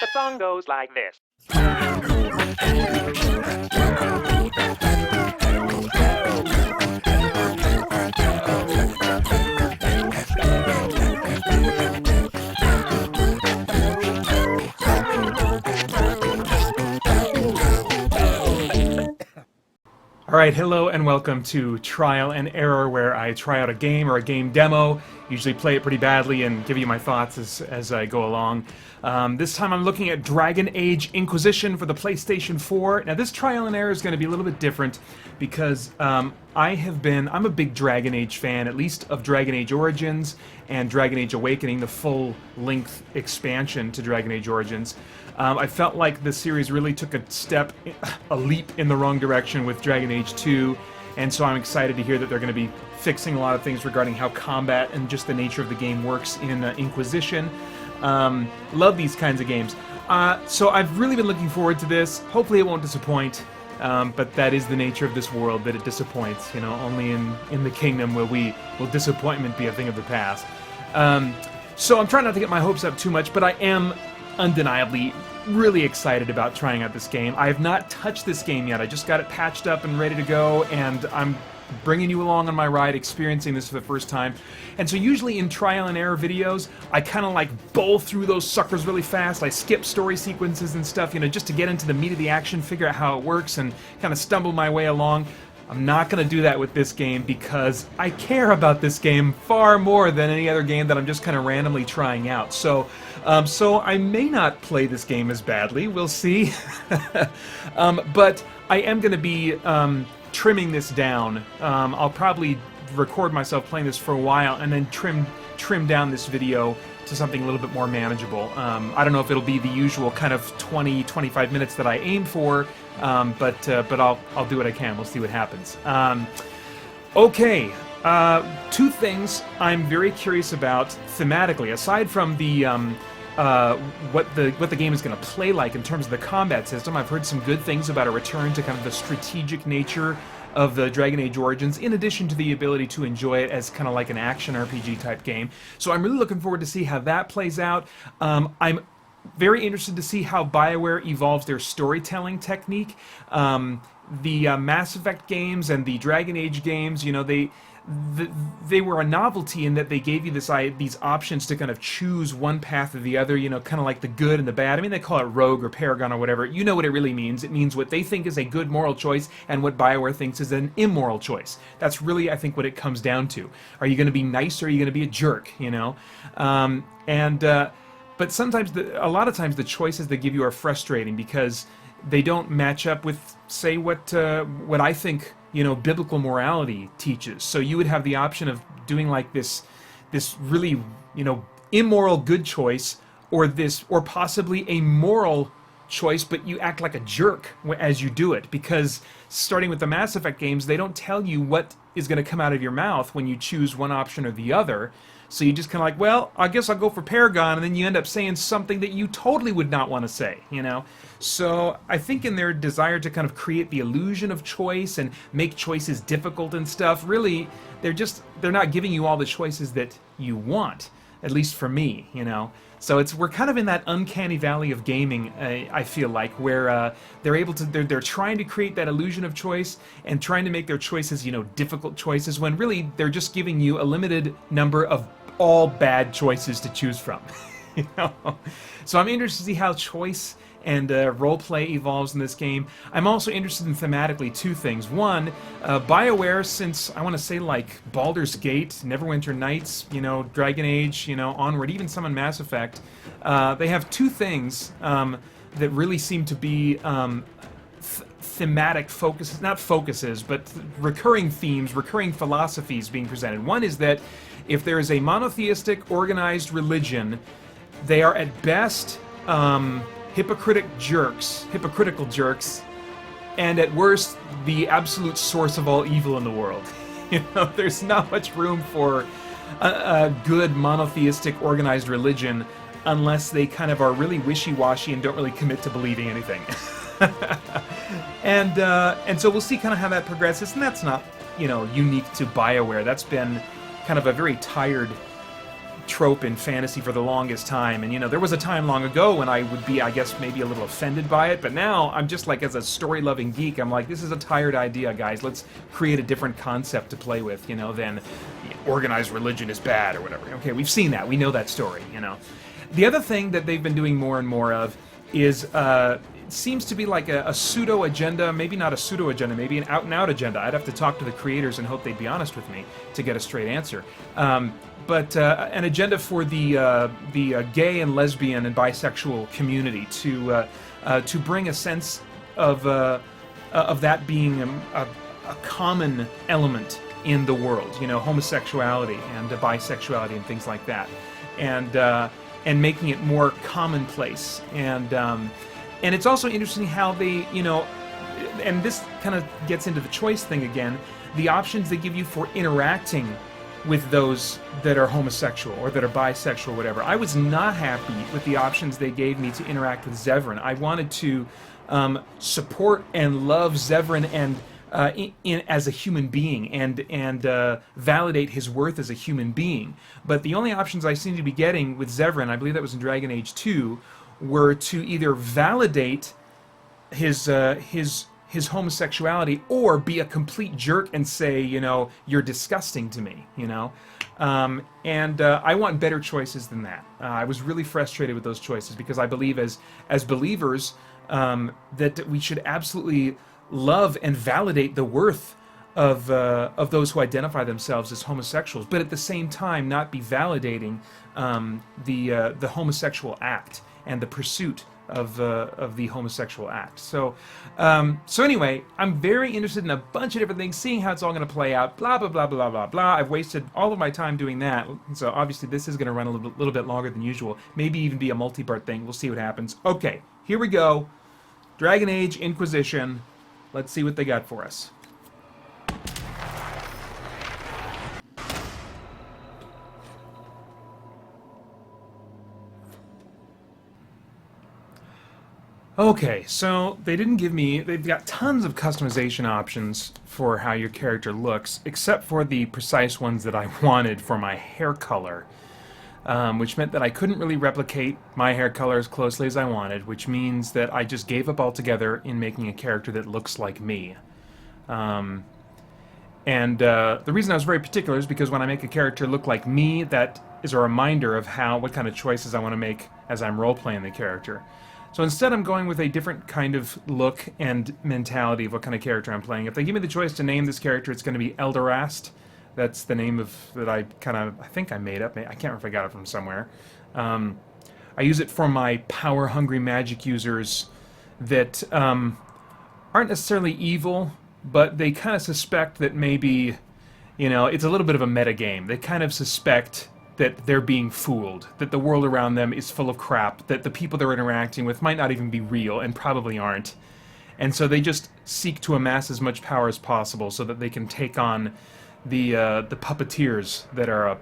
The song goes like this. Alright, hello and welcome to Trial and Error, where I try out a game or a game demo, usually play it pretty badly and give you my thoughts as I go along. This time I'm looking at Dragon Age Inquisition for the PlayStation 4. Now this Trial and Error is going to be a little bit different because I'm a big Dragon Age fan, at least of Dragon Age Origins and Dragon Age Awakening, the full-length expansion to Dragon Age Origins. I felt like the series really took a leap in the wrong direction with Dragon Age 2, and so I'm excited to hear that they're going to be fixing a lot of things regarding how combat and just the nature of the game works in Inquisition. Love these kinds of games. So I've really been looking forward to this. Hopefully it won't disappoint, but that is the nature of this world, that it disappoints. You know, only in the kingdom will disappointment be a thing of the past. So I'm trying not to get my hopes up too much, but I am undeniably really excited about trying out this game. I have not touched this game yet. I just got it patched up and ready to go, and I'm bringing you along on my ride, experiencing this for the first time. And so usually in trial and error videos, I kind of like bowl through those suckers really fast. I skip story sequences and stuff, you know, just to get into the meat of the action, figure out how it works, and kind of stumble my way along. I'm not going to do that with this game because I care about this game far more than any other game that I'm just kind of randomly trying out. So I may not play this game as badly. We'll see. But I am going to be trimming this down. I'll probably record myself playing this for a while and then trim down this video to something a little bit more manageable. I don't know if it'll be the usual kind of 20-25 minutes that I aim for, but I'll do what I can. We'll see what happens. Okay, two things I'm very curious about thematically, aside from the what the game is going to play like in terms of the combat system. I've heard some good things about a return to kind of the strategic nature of the Dragon Age Origins, in addition to the ability to enjoy it as kind of like an action RPG type game. So I'm really looking forward to see how that plays out. I'm very interested to see how BioWare evolves their storytelling technique. The Mass Effect games and the Dragon Age games, you know, they were a novelty in that they gave you these options to kind of choose one path or the other, you know, kind of like the good and the bad. I mean, they call it Rogue or Paragon or whatever. You know what it really means. It means what they think is a good moral choice and what BioWare thinks is an immoral choice. That's really, I think, what it comes down to. Are you going to be nice or are you going to be a jerk, you know? But sometimes, a lot of times, the choices they give you are frustrating because they don't match up with, say, what I think, you know, biblical morality teaches. So you would have the option of doing like this really, you know, immoral good choice, or possibly a moral choice, but you act like a jerk as you do it, because starting with the Mass Effect games, they don't tell you what is going to come out of your mouth when you choose one option or the other. So you just kind of like, well, I guess I'll go for Paragon, and then you end up saying something that you totally would not want to say, you know? So I think in their desire to kind of create the illusion of choice and make choices difficult and stuff, really, they're not giving you all the choices that you want, at least for me, you know? So we're kind of in that uncanny valley of gaming, I feel like, where they're trying to create that illusion of choice and trying to make their choices, you know, difficult choices, when really they're just giving you a limited number of all bad choices to choose from. You know? So I'm interested to see how choice and roleplay evolves in this game. I'm also interested in thematically two things. One, BioWare, since I want to say like Baldur's Gate, Neverwinter Nights, you know, Dragon Age, you know, onward, even some in Mass Effect, they have two things that really seem to be thematic focuses, not focuses, but recurring themes, recurring philosophies being presented. One is that if there is a monotheistic, organized religion, they are at best hypocritical jerks, and at worst, the absolute source of all evil in the world. You know, there's not much room for a good monotheistic, organized religion unless they kind of are really wishy-washy and don't really commit to believing anything. And so we'll see kind of how that progresses, and that's not, you know, unique to BioWare. That's been kind of a very tired trope in fantasy for the longest time, and there was a time long ago when I would be, I guess, maybe a little offended by it, but now I'm just like, as a story-loving geek, I'm like, this is a tired idea, guys. Let's create a different concept to play with, than organized religion is bad or whatever. Okay, we've seen that. We know that story, The other thing that they've been doing more and more of is it seems to be like a pseudo agenda, maybe not a pseudo agenda, maybe an out and out agenda. I'd have to talk to the creators and hope they'd be honest with me to get a straight answer. But an agenda for the gay and lesbian and bisexual community to bring a sense of that being a common element in the world. Homosexuality and bisexuality and things like that, and making it more commonplace. And it's also interesting how they, and this kind of gets into the choice thing again, the options they give you for interacting with those that are homosexual or that are bisexual or whatever. I was not happy with the options they gave me to interact with Zevran. I wanted to support and love Zevran and as a human being and validate his worth as a human being. But the only options I seem to be getting with Zevran, I believe that was in Dragon Age 2, were to either validate his homosexuality or be a complete jerk and say, you're disgusting to me, I want better choices than that. I was really frustrated with those choices because I believe as believers that we should absolutely love and validate the worth of those who identify themselves as homosexuals, but at the same time not be validating the homosexual act and the pursuit of the homosexual act. So anyway, I'm very interested in a bunch of different things, seeing how it's all going to play out. Blah blah blah blah blah blah. I've wasted all of my time doing that, so obviously this is going to run a little bit longer than usual. Maybe even be a multi-part thing. We'll see what happens. Okay, here we go. Dragon Age Inquisition. Let's see what they got for us. Okay, so they've got tons of customization options for how your character looks, except for the precise ones that I wanted for my hair color, which meant that I couldn't really replicate my hair color as closely as I wanted, which means that I just gave up altogether in making a character that looks like me. The reason I was very particular is because when I make a character look like me, that is a reminder of what kind of choices I want to make as I'm role-playing the character. So instead I'm going with a different kind of look and mentality of what kind of character I'm playing. If they give me the choice to name this character, it's going to be Elderast. That's the name that I think I made up. I can't remember if I got it from somewhere. I use it for my power-hungry magic users that aren't necessarily evil, but they kind of suspect that maybe, it's a little bit of a meta game. They kind of suspect that they're being fooled, that the world around them is full of crap, that the people they're interacting with might not even be real and probably aren't. And so they just seek to amass as much power as possible so that they can take on the puppeteers that are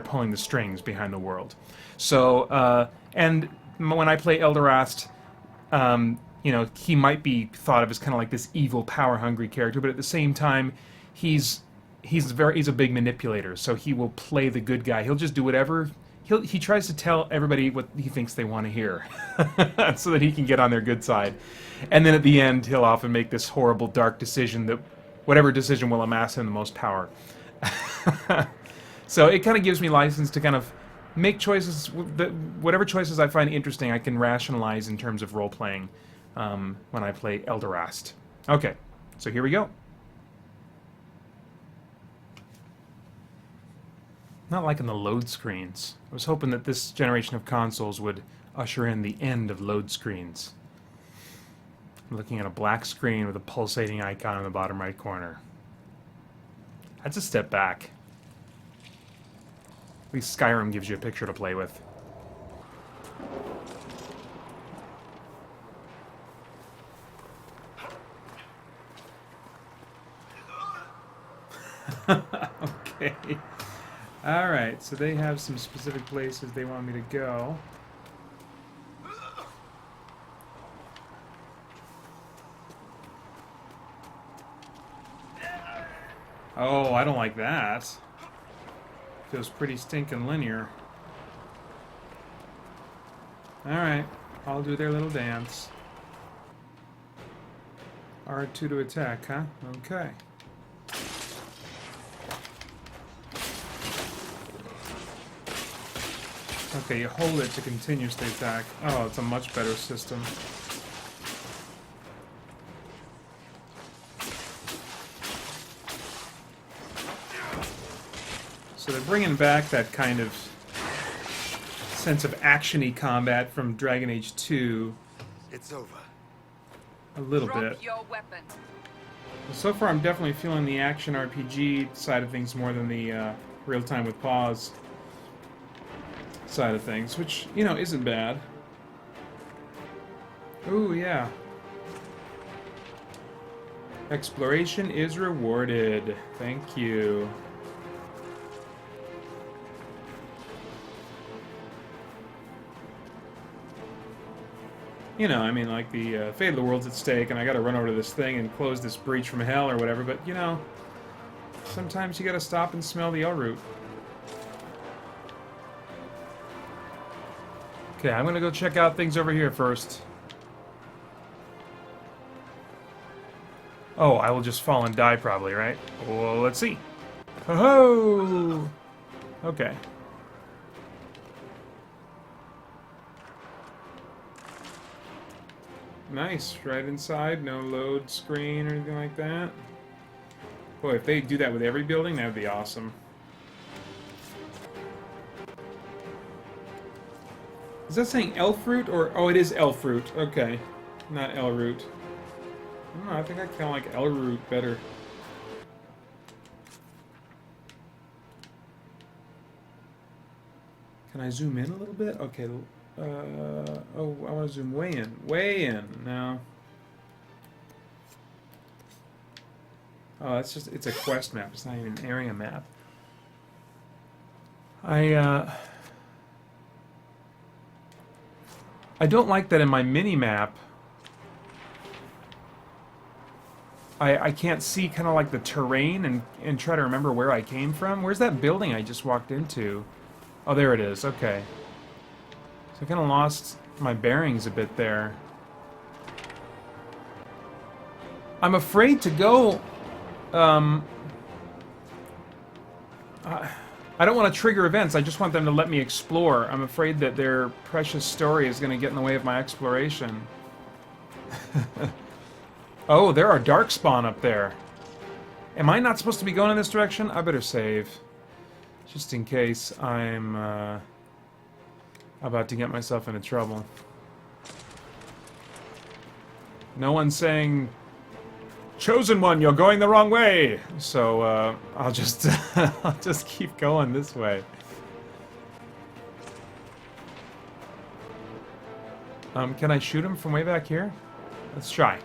pulling the strings behind the world. So, and when I play Elderast, he might be thought of as kind of like this evil, power-hungry character, but at the same time, he's a big manipulator, so he will play the good guy. He'll just do whatever. He tries to tell everybody what he thinks they want to hear, so that he can get on their good side. And then at the end, he'll often make this horrible, dark decision that whatever decision will amass him the most power. So it kind of gives me license to kind of make choices. Whatever choices I find interesting, I can rationalize in terms of role-playing when I play Elderast. Okay, so here we go. Not liking the load screens. I was hoping that this generation of consoles would usher in the end of load screens. I'm looking at a black screen with a pulsating icon in the bottom right corner. That's a step back. At least Skyrim gives you a picture to play with. Okay. Alright, so they have some specific places they want me to go. Oh, I don't like that. Feels pretty stinking linear. Alright, I'll do their little dance. R2 to attack, huh? Okay. Okay, you hold it to continuously attack. Oh, it's a much better system. So they're bringing back that kind of sense of action-y combat from Dragon Age 2. It's over. A little bit. Drop your weapon. So far, I'm definitely feeling the action RPG side of things more than the real-time with pause side of things, which, you know, isn't bad. Ooh, yeah. Exploration is rewarded. Thank you. You know, I mean, like, the fate of the world's at stake, and I gotta run over to this thing and close this breach from hell or whatever, but, you know, sometimes you gotta stop and smell the root. Okay, I'm gonna go check out things over here first. Oh, I will just fall and die probably, right? Well, let's see. Ho-ho! Okay. Nice, right inside, no load screen or anything like that. Boy, if they do that with every building, that would be awesome. Is that saying elf root or... Oh, it is elf root. Okay. Not L root. I don't know, I think I kind of like L root better. Can I zoom in a little bit? Okay. Oh, I want to zoom way in. Way in. No. Oh, that's just... It's a quest map. It's not even an area map. I don't like that in my mini-map I can't see kind of like the terrain and try to remember where I came from. Where's that building I just walked into? Oh, there it is. Okay. So I kind of lost my bearings a bit there. I'm afraid to go... I don't want to trigger events. I just want them to let me explore. I'm afraid that their precious story is going to get in the way of my exploration. Oh, there are Darkspawn up there. Am I not supposed to be going in this direction? I better save. Just in case I'm about to get myself into trouble. No one's saying, "Chosen one, you're going the wrong way." So I'll just I'll just keep going this way. Can I shoot him from way back here? Let's try.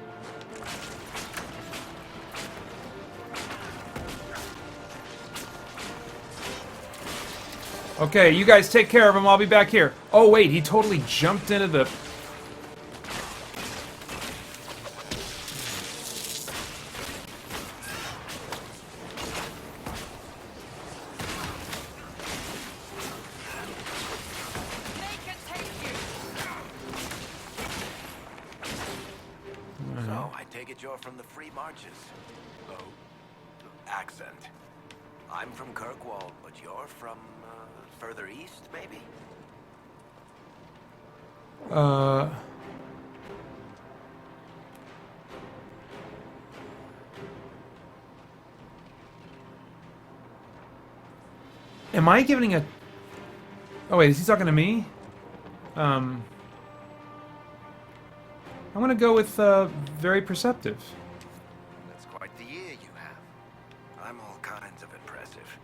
Okay, you guys take care of him. I'll be back here. Oh wait, he totally jumped into the... So, I take it you're from the Free Marches. Oh, accent. I'm from Kirkwall, but you're from, further east, maybe? Am I giving a... Oh wait, is he talking to me? I'm gonna go with, very perceptive. That's quite the ear you have. I'm all kinds of impressive.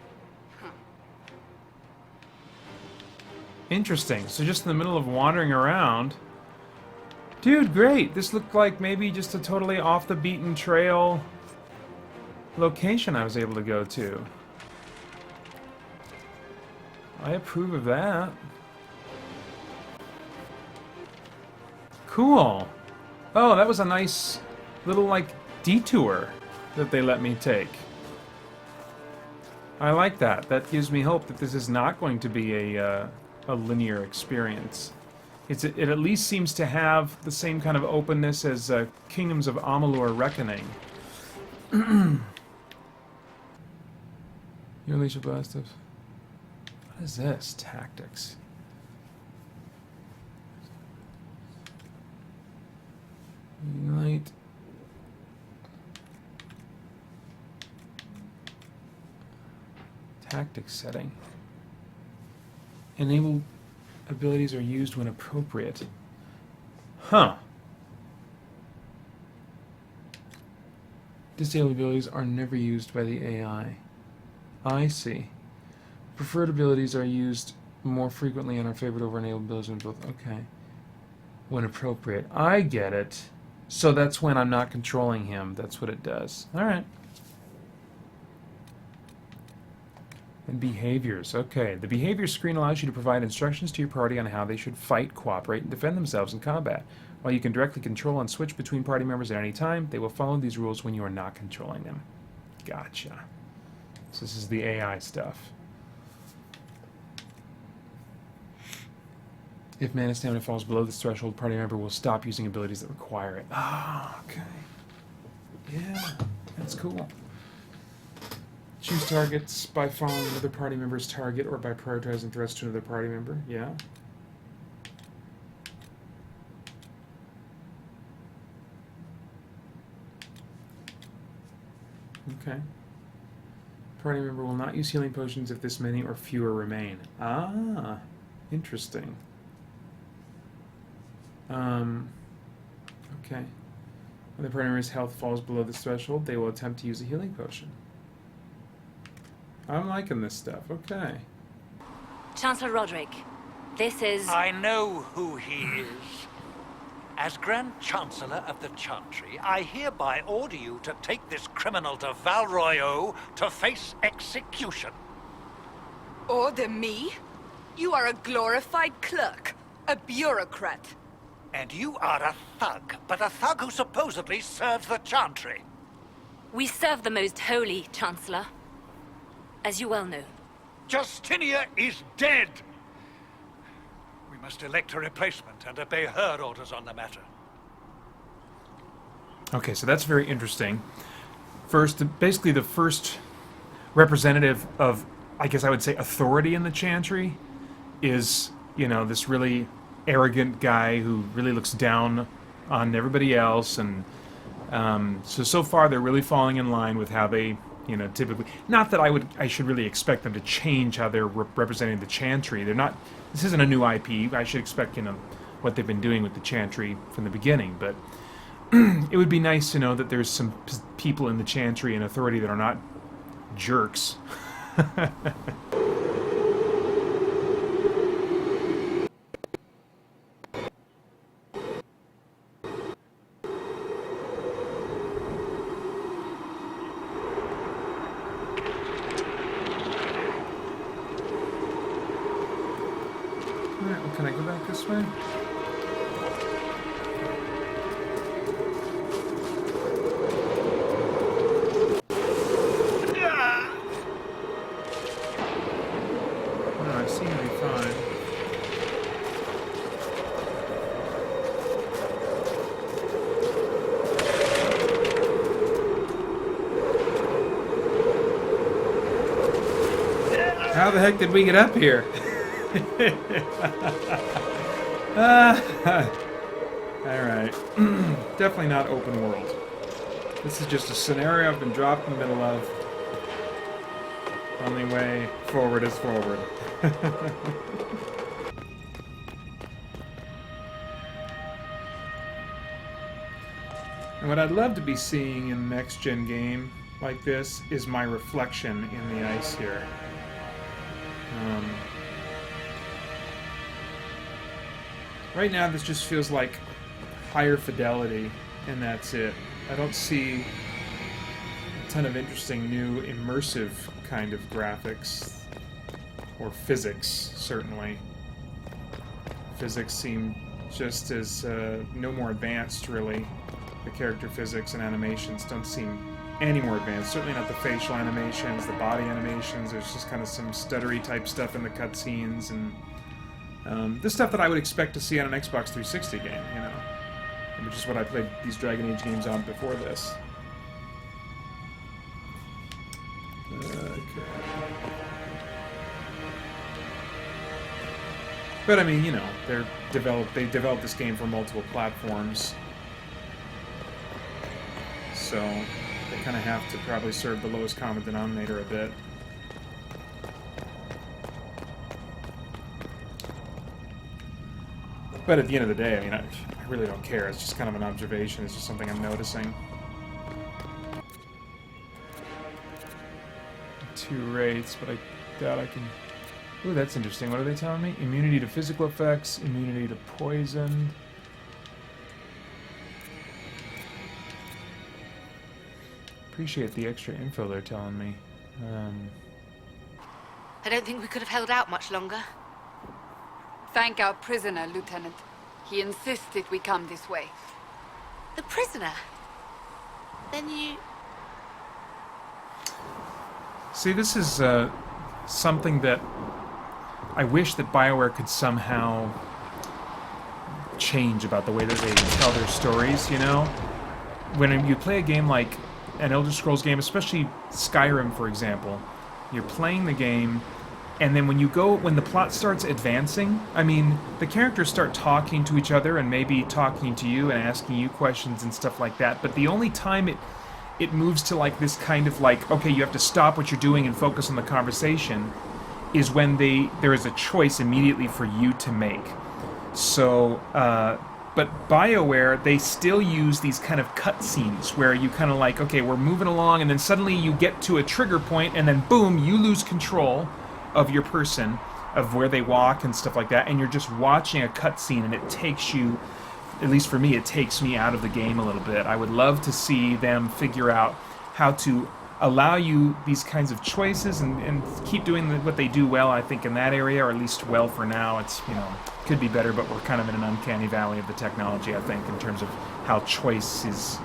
Interesting. So just in the middle of wandering around... Dude, great! This looked like maybe just a totally off-the-beaten-trail location I was able to go to. I approve of that. Cool. Oh, that was a nice little, like, detour that they let me take. I like that. That gives me hope that this is not going to be a linear experience. It at least seems to have the same kind of openness as Kingdoms of Amalur Reckoning. Your Alicia Blast of... What is this? Tactics. Unite. Tactics setting. Enable abilities are used when appropriate. Huh. Disabled abilities are never used by the AI. I see. Preferred abilities are used more frequently and are favored over enabled abilities when both... Okay. When appropriate. I get it. So that's when I'm not controlling him. That's what it does. Alright. And behaviors. Okay. The behavior screen allows you to provide instructions to your party on how they should fight, cooperate, and defend themselves in combat. While you can directly control and switch between party members at any time, they will follow these rules when you are not controlling them. Gotcha. So this is the AI stuff. If mana stamina falls below this threshold, party member will stop using abilities that require it. Ah, okay. Yeah, that's cool. Choose targets by following another party member's target or by prioritizing threats to another party member. Yeah. Okay. Party member will not use healing potions if this many or fewer remain. Ah, interesting. Okay. When the party member's health falls below this threshold, they will attempt to use a healing potion. I'm liking this stuff. Okay. Chancellor Roderick, this is... I know who he is. As Grand Chancellor of the Chantry, I hereby order you to take this criminal to Val Royeaux to face execution. Order me? You are a glorified clerk, a bureaucrat. And you are a thug, but a thug who supposedly serves the Chantry. We serve the most holy, Chancellor. As you well know. Justinia is dead! We must elect a replacement and obey her orders on the matter. Okay, so that's very interesting. First, basically the first representative of, I guess I would say, authority in the Chantry is, you know, this really arrogant guy who really looks down on everybody else, and so far they're really falling in line with how they, you know, typically. Not that I should really expect them to change how they're representing the Chantry. They're not. This isn't a new IP. I should expect, you know, what they've been doing with the Chantry from the beginning. But it would be nice to know that there's some people in the Chantry and authority that are not jerks. Alright, well, can I go back this way? No, I seem to be fine. How the heck did we get up here? Alright. Definitely not open world. This is just a scenario I've been dropped in the middle of. Only way forward is forward. And what I'd love to be seeing in a next-gen game like this is my reflection in the ice here. Right now, this just feels like higher fidelity, and that's it. I don't see a ton of interesting new immersive kind of graphics, or physics, certainly. Physics seem just as no more advanced, really. The character physics and animations don't seem any more advanced. Certainly not the facial animations, the body animations. There's just kind of some stuttery type stuff in the cutscenes, and This stuff that I would expect to see on an Xbox 360 game, you know, which is what I played these Dragon Age games on before this. Okay. But I mean, you know, they developed this game for multiple platforms, so they kind of have to probably serve the lowest common denominator a bit. But at the end of the day, I mean, I really don't care. It's just kind of an observation. It's just something I'm noticing. 2 rates, but I doubt I can... Ooh, that's interesting. What are they telling me? Immunity to physical effects, immunity to poison. Appreciate the extra info they're telling me. I don't think we could have held out much longer. Thank our prisoner, Lieutenant. He insisted we come this way. The prisoner? Then you... See, this is something that I wish that BioWare could somehow change about the way that they tell their stories, you know? When you play a game like an Elder Scrolls game, especially Skyrim, for example, you're playing the game, and then when the plot starts advancing, I mean, the characters start talking to each other and maybe talking to you and asking you questions and stuff like that, but the only time it moves to like this kind of like, okay, you have to stop what you're doing and focus on the conversation, is when there is a choice immediately for you to make. So, but BioWare, they still use these kind of cutscenes where you kind of like, okay, we're moving along, and then suddenly you get to a trigger point, and then boom, you lose control of your person, of where they walk and stuff like that, and you're just watching a cutscene, and it takes you, at least for me, it takes me out of the game a little bit. I would love to see them figure out how to allow you these kinds of choices and keep doing what they do well, I think, in that area, or at least well for now. It's, you know, could be better, but we're kind of in an uncanny valley of the technology, I think, in terms of how choice is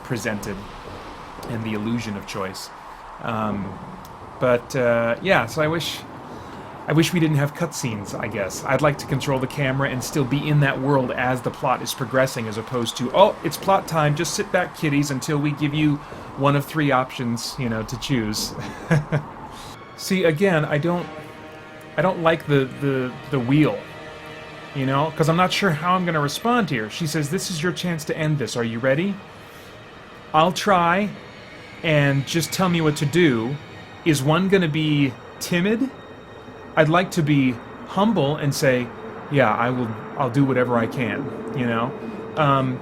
presented and the illusion of choice. Yeah, so I wish we didn't have cutscenes, I guess. I'd like to control the camera and still be in that world as the plot is progressing, as opposed to, oh, it's plot time, just sit back, kiddies, until we give you one of 3 options, you know, to choose. See, again, I don't like the wheel, you know, because I'm not sure how I'm going to respond here. She says, this is your chance to end this. Are you ready? I'll try, and just tell me what to do. Is one going to be timid? I'd like to be humble and say, yeah, I'll do whatever I can, you know?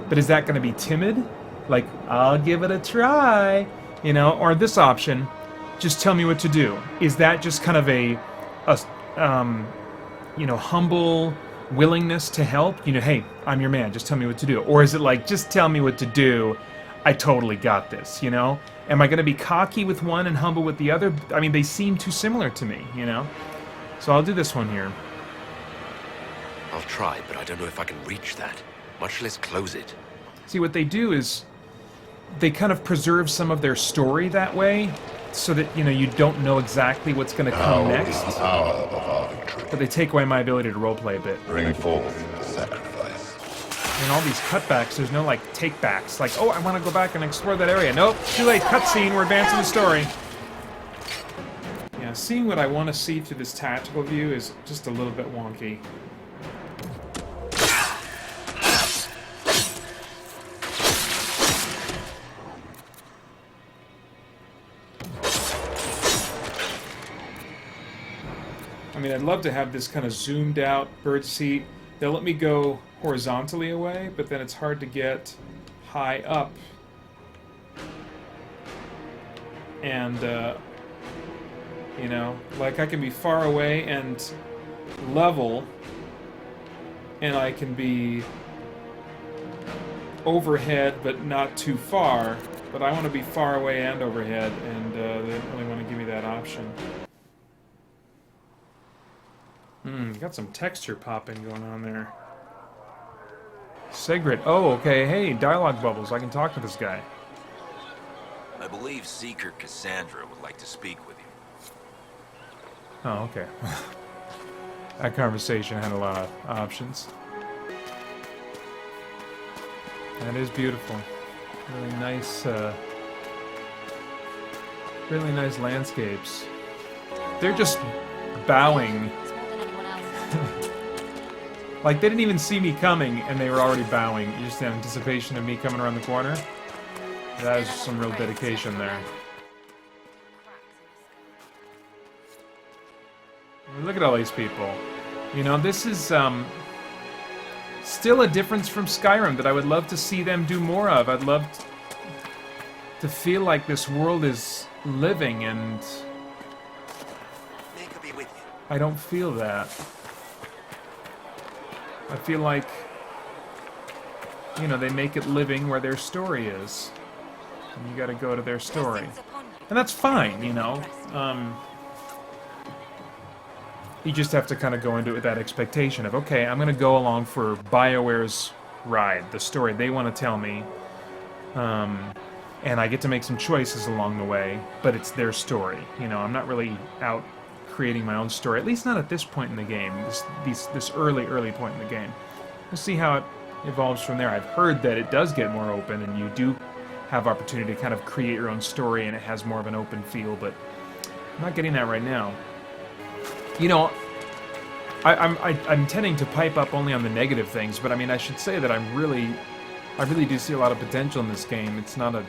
But is that going to be timid? Like, I'll give it a try, you know? Or this option, just tell me what to do. Is that just kind of a you know, humble willingness to help? You know, hey, I'm your man, just tell me what to do. Or is it like, just tell me what to do, I totally got this, you know? Am I going to be cocky with one and humble with the other? I mean, they seem too similar to me, you know? So I'll do this one here. I'll try, but I don't know if I can reach that, much less close it. See, what they do is they kind of preserve some of their story that way, so that, you know, you don't know exactly what's going to come next. The hour of our victory. But they take away my ability to roleplay a bit. Bring forth the sacrifice. And all these cutbacks, there's no, like, take-backs. Like, oh, I want to go back and explore that area. Nope, too late, cutscene, we're advancing the story. Yeah, seeing what I want to see through this tactical view is just a little bit wonky. I mean, I'd love to have this kind of zoomed out bird seat. They'll let me go horizontally away, but then it's hard to get high up. And, you know, like I can be far away and level, and I can be overhead but not too far, but I want to be far away and overhead, and they don't really want to give me that option. Got some texture popping going on there. Sigrid. Oh, okay. Hey, dialogue bubbles. I can talk to this guy. I believe Seeker Cassandra would like to speak with you. Oh, okay. that conversation had a lot of options. That is beautiful. Really nice landscapes. They're just bowing. It's more than anyone else. Like, they didn't even see me coming, and they were already bowing. Just in anticipation of me coming around the corner. That is some real dedication there. Look at all these people. You know, this is, still a difference from Skyrim that I would love to see them do more of. I'd love to feel like this world is living, and May I be with you? I don't feel that. I feel like, you know, they make it living where their story is. And you gotta go to their story. And that's fine, you know. You just have to kind of go into it with that expectation of, okay, I'm gonna go along for BioWare's ride, the story they want to tell me. And I get to make some choices along the way, but it's their story. You know, I'm not really out creating my own story, at least not at this point in the game, this early point in the game. We'll see how it evolves from there. I've heard that it does get more open, and you do have opportunity to kind of create your own story, and it has more of an open feel, but I'm not getting that right now. You know, I'm tending to pipe up only on the negative things, but I mean, I should say that I really do see a lot of potential in this game. It's not a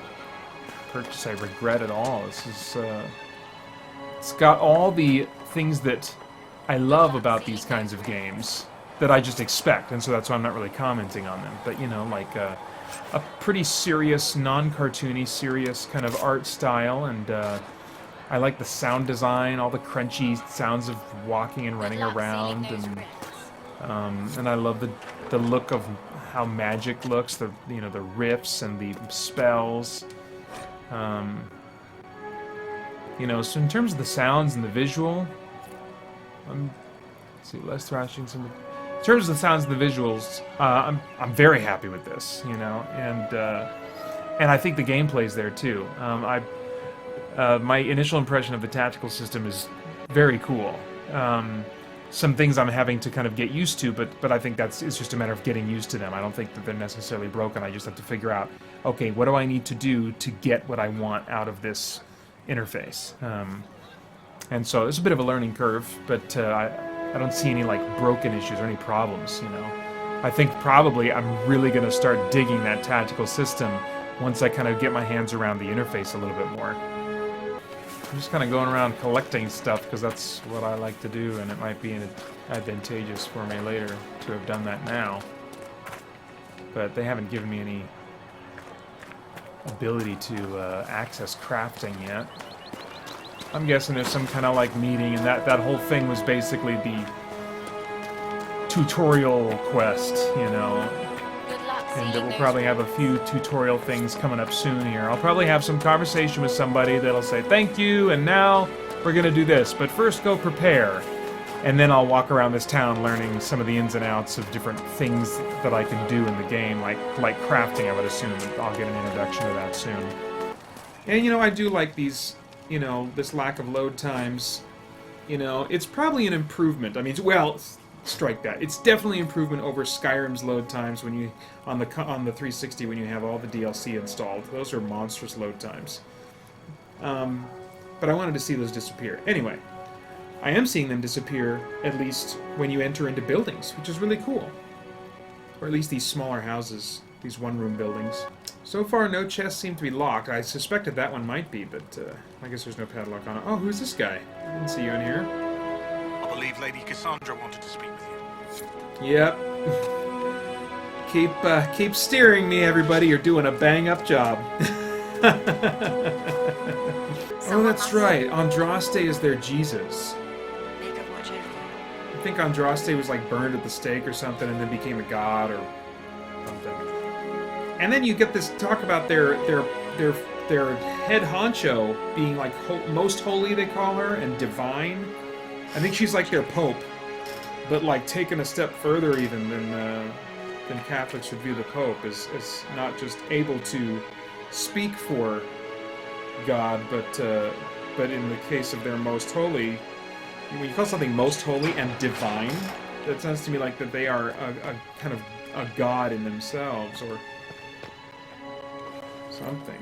purchase I regret at all. This is, it's got all the things that I love about these kinds of games that I just expect, and so that's why I'm not really commenting on them. But, you know, like a pretty serious, non-cartoony, serious kind of art style, and I like the sound design, all the crunchy sounds of walking and running around, and I love the look of how magic looks, the riffs and the spells. You know, so in terms of the sounds and the visual, let's see, less thrashing. In terms of the sounds and the visuals, I'm very happy with this. You know, and I think the gameplay's there too. My initial impression of the tactical system is very cool. Some things I'm having to kind of get used to, but I think it's just a matter of getting used to them. I don't think that they're necessarily broken. I just have to figure out, okay, what do I need to do to get what I want out of this interface? And so it's a bit of a learning curve, but I don't see any like broken issues or any problems, you know. I think probably I'm really going to start digging that tactical system once I kind of get my hands around the interface a little bit more. I'm just kind of going around collecting stuff because that's what I like to do, and it might be advantageous for me later to have done that now. But they haven't given me any ability to access crafting yet. I'm guessing there's some kind of like meeting, and that whole thing was basically the tutorial quest, you know. And we'll probably have a few tutorial things coming up soon here. I'll probably have some conversation with somebody that'll say, thank you, and now we're going to do this. But first go prepare. And then I'll walk around this town learning some of the ins and outs of different things that I can do in the game, like crafting, I would assume. I'll get an introduction to that soon. And, you know, I do like these, you know, this lack of load times. You know, it's probably an improvement. I mean, well, strike that. It's definitely improvement over Skyrim's load times when you on the 360 when you have all the DLC installed. Those are monstrous load times. But I wanted to see those disappear. Anyway, I am seeing them disappear at least when you enter into buildings, which is really cool. Or at least these smaller houses, these one-room buildings. So far, no chests seem to be locked. I suspected that one might be, but I guess there's no padlock on it. Oh, who's this guy? I didn't see you in here. I believe Lady Cassandra wanted to speak with you. Yep. Keep steering me, everybody. You're doing a bang-up job. Oh, that's right. Andraste is their Jesus. I think Andraste was like burned at the stake or something, and then became a god or something. And then you get this talk about their head honcho being like most holy, they call her, and divine. I think she's like their pope, but like taken a step further even than Catholics would view the pope as not just able to speak for God, but in the case of their most holy, when you call something most holy and divine, that sounds to me like that they are a kind of a god in themselves, or something.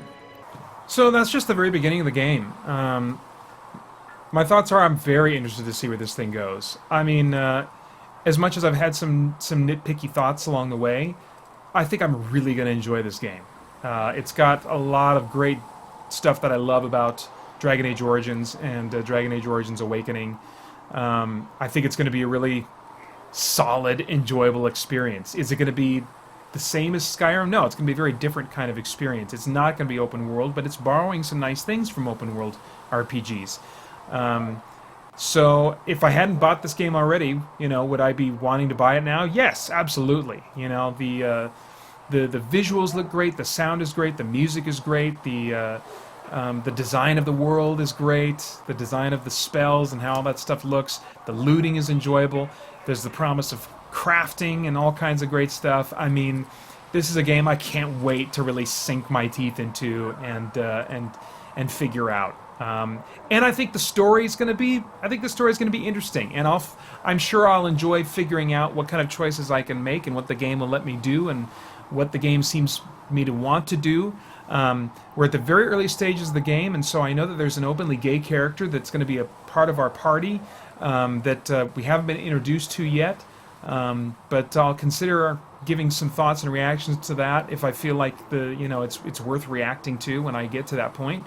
So that's just the very beginning of the game. My thoughts are I'm very interested to see where this thing goes. I mean, as much as I've had some nitpicky thoughts along the way, I think I'm really going to enjoy this game. It's got a lot of great stuff that I love about Dragon Age Origins and Dragon Age Origins Awakening. I think it's going to be a really solid, enjoyable experience. Is it going to be the same as Skyrim? No, it's going to be a very different kind of experience. It's not going to be open world, but it's borrowing some nice things from open world RPGs. So if I hadn't bought this game already, you know, would I be wanting to buy it now? Yes, absolutely. You know, the visuals look great, the sound is great, the music is great, the design of the world is great, the design of the spells and how all that stuff looks. The looting is enjoyable. There's the promise of crafting and all kinds of great stuff. I mean, this is a game I can't wait to really sink my teeth into and figure out. And I think the story is going to be interesting, and I'm sure I'll enjoy figuring out what kind of choices I can make and what the game will let me do and what the game seems me to want to do. We're at the very early stages of the game, and so I know that there's an openly gay character that's going to be a part of our party that we haven't been introduced to yet. But I'll consider giving some thoughts and reactions to that if I feel like it's worth reacting to when I get to that point.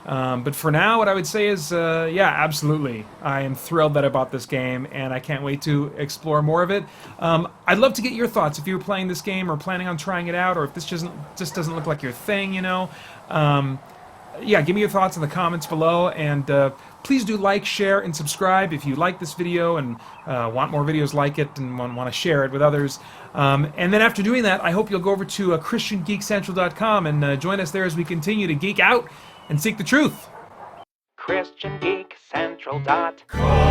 But for now, what I would say is, yeah, absolutely. I am thrilled that I bought this game, and I can't wait to explore more of it. I'd love to get your thoughts if you were playing this game or planning on trying it out, or if this just doesn't look like your thing, you know. Yeah, give me your thoughts in the comments below, and please do like, share, and subscribe if you like this video and want more videos like it and want to share it with others. And then after doing that, I hope you'll go over to ChristianGeekCentral.com and join us there as we continue to geek out and seek the truth. ChristianGeekCentral.com